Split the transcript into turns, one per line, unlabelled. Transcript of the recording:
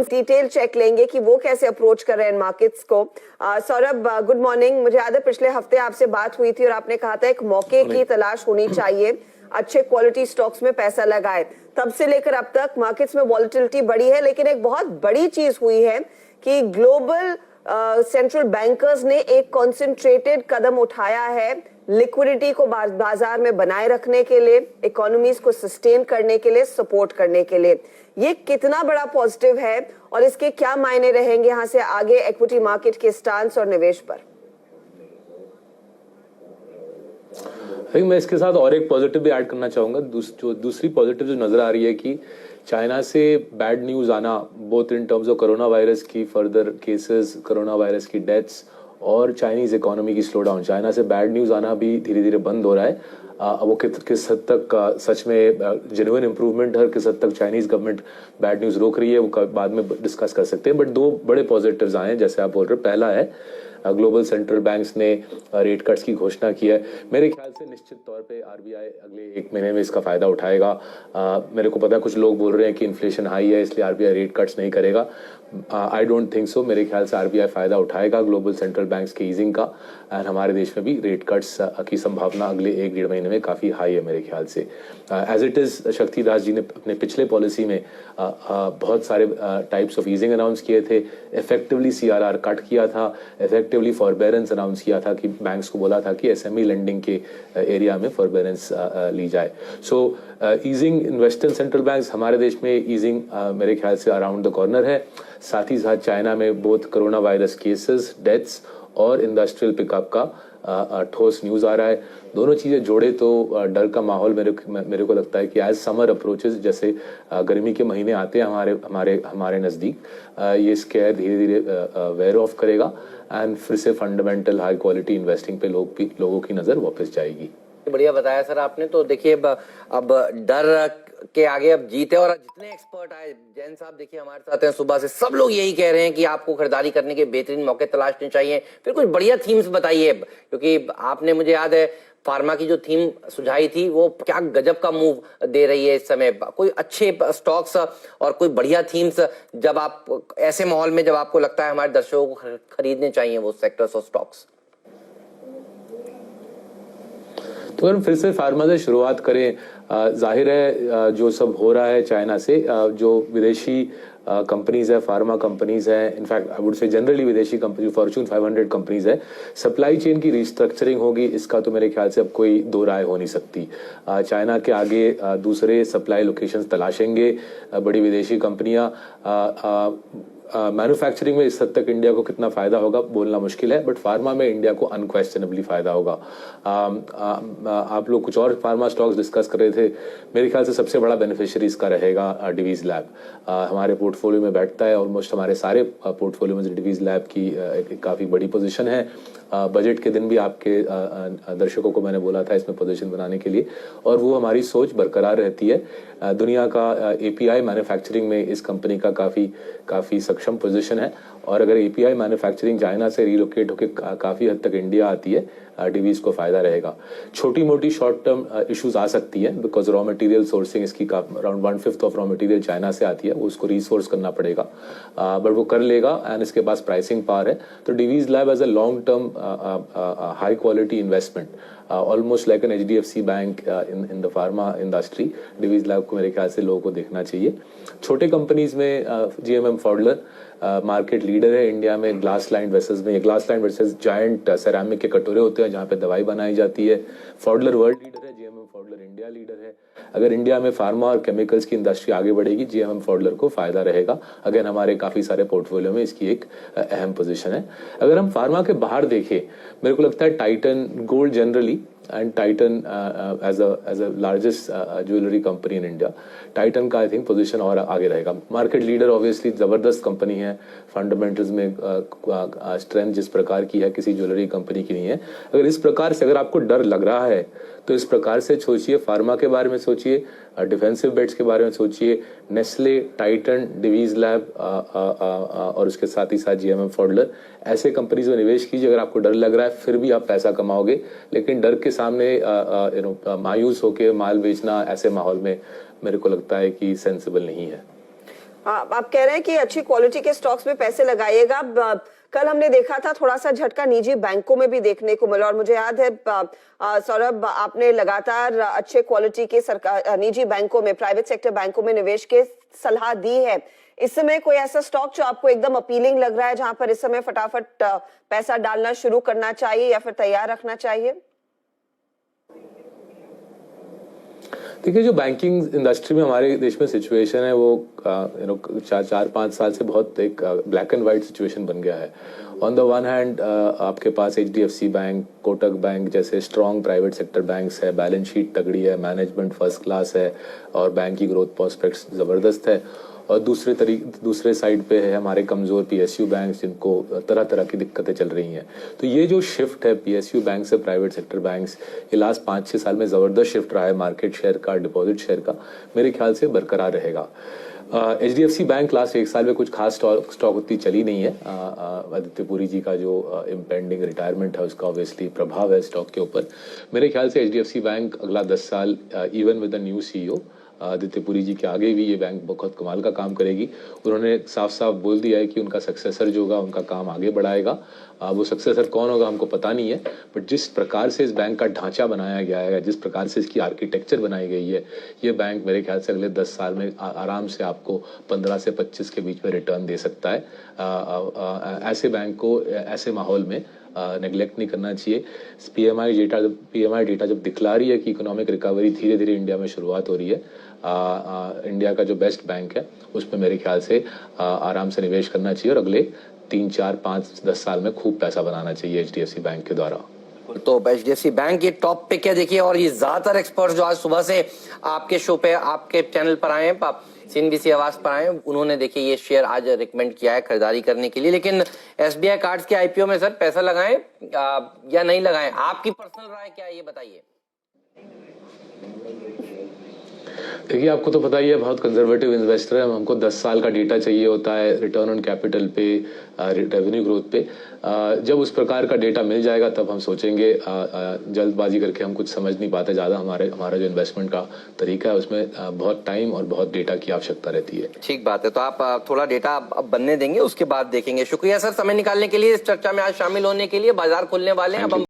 Detail check लेंगे कि वो कैसे अप्रोच कर रहे हैं मार्केट्स को। Saurabh, good morning. मुझे याद है पिछले हफ्ते आपसे बात हुई थी और आपने कहा था एक मौके की तलाश होनी चाहिए, अच्छे क्वालिटी स्टॉक्स में पैसा लगाए। तब से लेकर अब तक मार्केट्स में वॉलेटिलिटी बढ़ी है, लेकिन एक बहुत बड़ी चीज हुई है कि ग्लोबल सेंट्रल बैंकर्स ने एक कॉन्सेंट्रेटेड कदम उठाया है लिक्विडिटी को बाजार में बनाए रखने के लिए, इकोनॉमीज को सस्टेन करने के लिए, सपोर्ट करने के लिए। ये कितना बड़ा पॉजिटिव है और इसके क्या मायने रहेंगे यहाँ से आगे इक्विटी मार्केट के स्टांस और निवेश पर?
मैं इसके साथ और एक पॉजिटिव भी ऐड करना चाहूंगा। दूसरी पॉजिटिव जो नजर आ रही है कि चाइना से बैड न्यूज आना, both in terms of corona virus की फर्दर केसेस, कोरोना वायरस की डेथ्स और चाइनीज इकोनॉमी की स्लो डाउन, चाइना से बैड न्यूज आना भी धीरे धीरे बंद हो रहा है। वो किस हद तक सच में जेन्युइन इंप्रूवमेंट है, किस हद तक चाइनीज गवर्नमेंट बैड न्यूज रोक रही है, वो बाद में डिस्कस कर सकते हैं। बट दो बड़े पॉजिटिव्स आए हैं जैसे आप बोल रहे हो। पहला है ग्लोबल सेंट्रल बैंक्स ने रेट कट्स की घोषणा की है। मेरे ख्याल से निश्चित तौर पे आरबीआई अगले एक महीने में इसका फायदा उठाएगा। मेरे को पता है कुछ लोग बोल रहे हैं कि इन्फ्लेशन हाई है इसलिए आरबीआई रेट कट्स नहीं करेगा। I don't think so. मेरे ख्याल से आरबीआई फायदा उठाएगा ग्लोबल सेंट्रल बैंक्स के ईजिंग का, एंड हमारे देश में भी रेट कट्स की संभावना अगले एक डेढ़ महीने में काफी हाई है मेरे ख्याल से। एज इट इज शक्तिदास जी ने अपने पिछले पॉलिसी में बहुत सारे टाइप्स ऑफ ईजिंग अनाउंस किए थे। इफेक्टिवली सीआरआर कट किया था, इफेक्टिवली फॉरबेरेंस अनाउंस किया था कि बैंक्स को बोला था कि एसएमई लेंडिंग के एरिया में फॉरबेरेंस ली जाए। So easing in western central banks, हमारे देश में ईजिंग मेरे ख्याल से अराउंड द कॉर्नर है। साथ ही साथ चाइना में both corona virus cases, deaths और इंडस्ट्रियल पिकअप का ठोस न्यूज आ रहा है। दोनों चीजें जोड़े तो डर का माहौल मेरे को लगता है कि एज समर अप्रोचेस, जैसे गर्मी के महीने आते हैं हमारे नजदीक, ये स्केयर धीरे धीरे वेयर ऑफ करेगा एंड फिर से फंडामेंटल हाई क्वालिटी इन्वेस्टिंग पे लोगों की नजर वापस जाएगी।
बढ़िया बताया सर आपने। तो देखिए अब डर के आगे अब जीत है, और जितने एक्सपर्ट आए, जैन साहब देखिए हमारे साथ हैं सुबह से, सब लोग यही कह रहे हैं कि आपको खरीदारी करने के बेहतरीन मौके तलाशने चाहिए। फिर कुछ बढ़िया थीम्स बताइए, क्योंकि आपने, मुझे याद है फार्मा की जो थीम सुझाई थी वो क्या गजब का मूव दे रही है इस समय। कोई अच्छे स्टॉक्स और कोई बढ़िया थीम्स, जब आप ऐसे माहौल में जब आपको लगता है हमारे दर्शकों को खरीदने चाहिए वो सेक्टर्स और स्टॉक्स।
तो अगर फिर से फार्मा से शुरुआत करें, जाहिर है जो सब हो रहा है चाइना से, जो विदेशी कंपनीज है, फार्मा कंपनीज है, in fact I would say generally विदेशी कंपनी, फॉर्च्यून 500 कंपनीज है, सप्लाई चेन की रिस्ट्रक्चरिंग होगी, इसका तो मेरे ख्याल से अब कोई दो राय हो नहीं सकती। चाइना के आगे दूसरे सप्लाई लोकेशंस तलाशेंगे बड़ी विदेशी कंपनियां। मैन्युफैक्चरिंग में इस हद तक इंडिया को कितना फायदा होगा बोलना मुश्किल है, बट फार्मा में इंडिया को अनक्वेश्चनेबली फायदा होगा। आप लोग कुछ और फार्मा स्टॉक्स डिस्कस कर रहे थे, मेरे ख्याल से सबसे बड़ा बेनिफिशियरी इसका रहेगा डिवीज लैब। हमारे पोर्टफोलियो में बैठता है, ऑलमोस्ट हमारे सारे पोर्टफोलियो में डिवीज लैब की एक काफी बड़ी पोजीशन है। बजट के दिन भी आपके दर्शकों को मैंने बोला था इसमें पोजीशन बनाने के लिए, और वो हमारी सोच बरकरार रहती है। दुनिया का एपीआई मैन्युफैक्चरिंग में इस कंपनी का काफी सक्षम पोजीशन है, और अगर एपीआई मैन्युफैक्चरिंग चाइना से रिलोकेट होकर काफी हद तक इंडिया आती है, डिवीज को फायदा रहेगा। छोटी मोटी शॉर्ट टर्म इश्यूज आ सकती है, बिकॉज रॉ मटेरियल सोर्सिंग इसकी around 1/5 of raw material China से आती है, वो उसको रिसोर्स करना पड़ेगा, बट वो कर लेगा एंड इसके पास प्राइसिंग पावर है। तो Divi's lab as a long term high quality investment, almost like an HDFC bank in the pharma industry, Divi's lab को मेरे ख्याल से लोगों को देखना चाहिए। छोटे कंपनीज में जीएमएम फॉडलर मार्केट लीडर है इंडिया में ग्लास लाइन वेसल्स में। ये glass line vessels giant ceramic के कटोरे होते हैं जहाँ पे दवाई बनाई जाती है। फॉडलर वर्ल्ड लीडर है, जीएमएम फॉडलर इंडिया लीडर है। अगर इंडिया में फार्मा और केमिकल्स की इंडस्ट्री आगे बढ़ेगी, जीएमएम फॉडलर को फायदा रहेगा। अगेन हमारे काफी सारे पोर्टफोलियो में इसकी एक अहम पोजीशन है। अगर हम फार्मा के बाहर देखें, मेरे को लगता है Titan gold generally and Titan as a largest jewelry company in India, Titan का I think पोजीशन और आगे रहेगा। मार्केट लीडर ऑब्वियसली जबरदस्त कंपनी है, फंडामेंटल्स में स्ट्रेंथ जिस प्रकार की है किसी ज्वेलरी कंपनी की नहीं है। अगर इस प्रकार से अगर आपको डर लग रहा है तो इस प्रकार से सोचिए, फार्मा के बारे में सोचिए, डिफेंसिव बेट्स के बारे में सोचिए, नेस्ले, टाइटन, डिवीज लैब और उसके साथ ही साथ जीएमएम फॉडलर, ऐसे कंपनीज में निवेश कीजिए। अगर आपको डर लग रहा है फिर भी आप पैसा कमाओगे, लेकिन डर के सामने मायूस होकर माल बेचना ऐसे माहौल में मेरे को लगता है कि सेंसिबल नहीं है।
आप कह रहे हैं कि अच्छी क्वालिटी के स्टॉक्स में पैसे लगाइएगा। कल हमने देखा था थोड़ा सा झटका निजी बैंकों में भी देखने को मिला, और मुझे याद है सौरभ, आपने लगातार अच्छे क्वालिटी के सरकार निजी बैंकों में, प्राइवेट सेक्टर बैंकों में निवेश के सलाह दी है। इस समय कोई ऐसा स्टॉक जो आपको एकदम अपीलिंग लग रहा है, जहां पर इस समय फटाफट पैसा डालना शुरू करना चाहिए या फिर तैयार रखना चाहिए?
देखिए, जो बैंकिंग इंडस्ट्री में हमारे देश में सिचुएशन है वो 4-5 साल से बहुत एक ब्लैक एंड वाइट सिचुएशन बन गया है। ऑन द वन हैंड आपके पास HDFC बैंक, कोटक बैंक जैसे स्ट्रॉन्ग प्राइवेट सेक्टर बैंक्स है, बैलेंस शीट तगड़ी है, मैनेजमेंट फर्स्ट क्लास है और बैंक की ग्रोथ प्रोस्पेक्ट्स ज़बरदस्त है। और दूसरे साइड पे है हमारे कमज़ोर PSU बैंक, जिनको तरह तरह की दिक्कतें चल रही हैं। तो ये जो शिफ्ट है PSU बैंक से प्राइवेट सेक्टर बैंक्स, ये लास्ट 5-6 साल में ज़बरदस्त शिफ्ट रहा है मार्केट शेयर का, डिपॉजिट शेयर का, मेरे ख्याल से बरकरार रहेगा। HDFC बैंक लास्ट 1 साल में कुछ खास स्टॉक उतनी चली नहीं है। आदित्य पुरी जी का जो इम्पेंडिंग रिटायरमेंट है उसका ऑब्वियसली प्रभाव है स्टॉक के ऊपर। मेरे ख्याल से HDFC बैंक अगला 10 साल even with the new CEO Aditya Puri ji के आगे भी ये बैंक बहुत कमाल का काम करेगी। उन्होंने साफ साफ बोल दिया है कि उनका सक्सेसर जो होगा उनका काम आगे बढ़ाएगा। वो सक्सेसर कौन होगा हमको पता नहीं है, बट जिस प्रकार से इस बैंक का ढांचा बनाया गया है, जिस प्रकार से इसकी आर्किटेक्चर बनाई गई है, ये बैंक मेरे ख्याल से अगले 10 साल में आराम से आपको 15 से 25 के बीच में रिटर्न दे सकता है। ऐसे बैंक को ऐसे माहौल में नेग्लेक्ट नहीं करना चाहिए। PMI डेटा जब दिखला रही है कि इकोनॉमिक रिकवरी धीरे धीरे इंडिया में शुरुआत हो रही है, इंडिया का जो बेस्ट बैंक है उसमें मेरे ख्याल से आराम से निवेश करना चाहिए और अगले 3, 4, 5, 10 साल में खूब पैसा बनाना चाहिए HDFC बैंक के द्वारा।
तो HDFC बैंक ये टॉप पिक है देखिए, और ये ज्यादातर एक्सपर्ट जो आज सुबह से आपके शो पे, आपके चैनल पर आए हैं, CNBC आवाज पर आए, उन्होंने देखिए ये शेयर आज रिकमेंड किया है खरीदारी करने के लिए। लेकिन SBI कार्ड्स के IPO में सर पैसा लगाएं या नहीं लगाएं, आपकी पर्सनल राय क्या है ये बताइए।
देखिए, आपको तो पता ही है, बहुत कंजर्वेटिव इन्वेस्टर है हमको 10 साल का डेटा चाहिए होता है रिटर्न ऑन कैपिटल पे, रेवेन्यू ग्रोथ पे। जब उस प्रकार का डेटा मिल जाएगा तब हम सोचेंगे। जल्दबाजी करके हम कुछ समझ नहीं पाते ज़्यादा। हमारा जो इन्वेस्टमेंट का तरीका है उसमें बहुत टाइम और बहुत डेटा की आवश्यकता रहती है।
ठीक बात है, तो आप थोड़ा डेटा अब बनने देंगे, उसके बाद देखेंगे। शुक्रिया सर समय निकालने के लिए, इस चर्चा में आज शामिल होने के लिए। बाजार खुलने वाले हैं अब हम